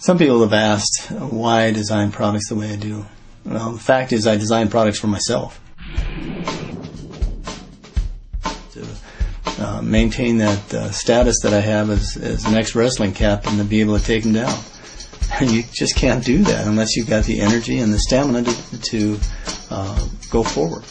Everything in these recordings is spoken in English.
Some people have asked why I design products the way I do. Well, the fact is I design products for myself. To maintain that status that I have as an ex-wrestling captain, to be able to take them down. You just can't do that unless you've got the energy and the stamina to go forward.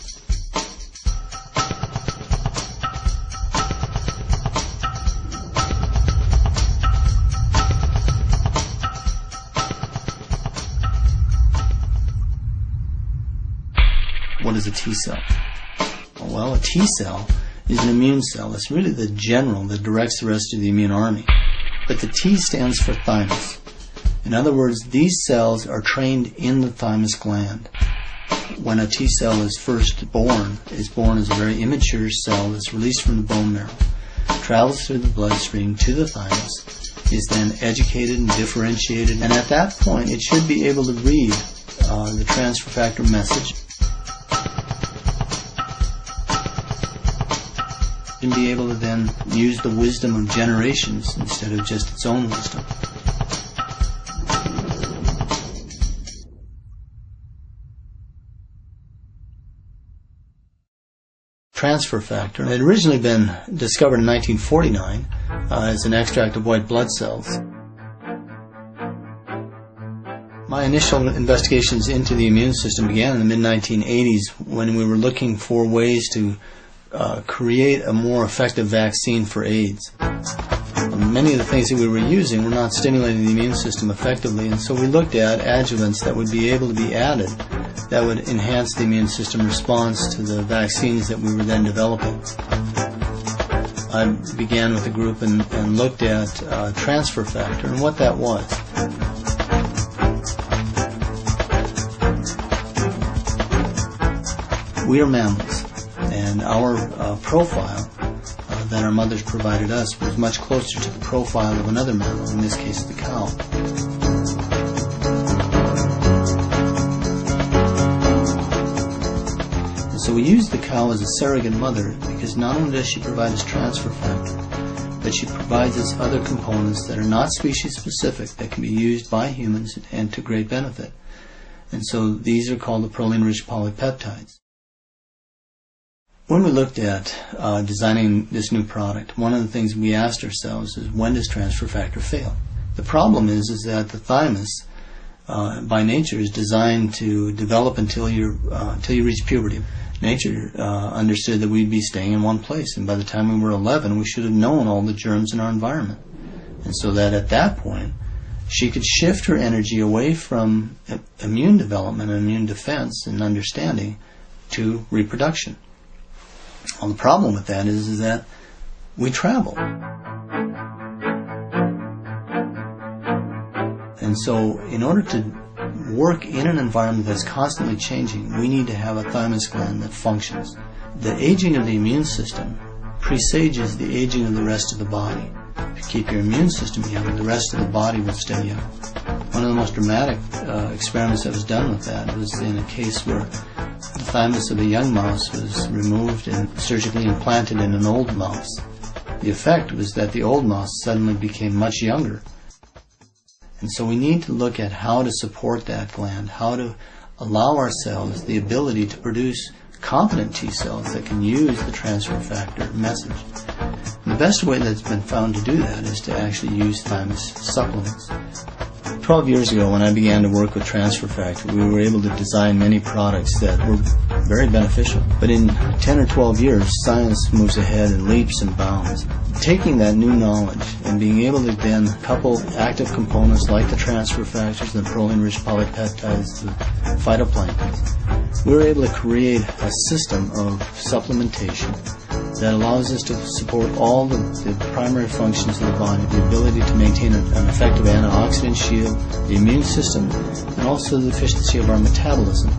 What is a T cell? Well, a T cell is an immune cell. It's really the general that directs the rest of the immune army. But the T stands for thymus. In other words, these cells are trained in the thymus gland. When a T cell is first born as a very immature cell that's released from the bone marrow, travels through the bloodstream to the thymus, is then educated and differentiated, and at that point it should be able to read the transfer factor message and be able to then use the wisdom of generations instead of just its own wisdom. Transfer factor had originally been discovered in 1949 as an extract of white blood cells. My initial investigations into the immune system began in the mid-1980s when we were looking for ways to create a more effective vaccine for AIDS. Many of the things that we were using were not stimulating the immune system effectively, and so we looked at adjuvants that would be able to be added that would enhance the immune system response to the vaccines that we were then developing. I began with a group and looked at transfer factor and what that was. We are mammals, and our profile that our mothers provided us was much closer to the profile of another mammal, in this case the cow. And so we used the cow as a surrogate mother because not only does she provide us transfer factor, but she provides us other components that are not species specific that can be used by humans and to great benefit. And so these are called the proline-rich polypeptides. When we looked at designing this new product, one of the things we asked ourselves is, when does transfer factor fail? The problem is that the thymus, by nature, is designed to develop until you reach puberty. Nature understood that we'd be staying in one place, and by the time we were 11, we should have known all the germs in our environment. And so that at that point, she could shift her energy away from immune development and immune defense and understanding to reproduction. Well, the problem with that is that we travel. And so in order to work in an environment that's constantly changing, we need to have a thymus gland that functions. The aging of the immune system presages the aging of the rest of the body. If you keep your immune system young, the rest of the body will stay young. One of the most dramatic experiments that was done with that was in a case where the thymus of a young mouse was removed and surgically implanted in an old mouse. The effect was that the old mouse suddenly became much younger. And so we need to look at how to support that gland, how to allow ourselves the ability to produce competent T cells that can use the transfer factor message. And the best way that's been found to do that is to actually use thymus supplements. 12 years ago, when I began to work with transfer factor, we were able to design many products that were very beneficial. But in 10 or 12 years, science moves ahead in leaps and bounds. Taking that new knowledge and being able to then couple active components like the transfer factors, the proline-rich polypeptides, the phytoplanktons, we were able to create a system of supplementation that allows us to support all the primary functions of the body, the ability to maintain an effective antioxidant shield, the immune system, and also the efficiency of our metabolism.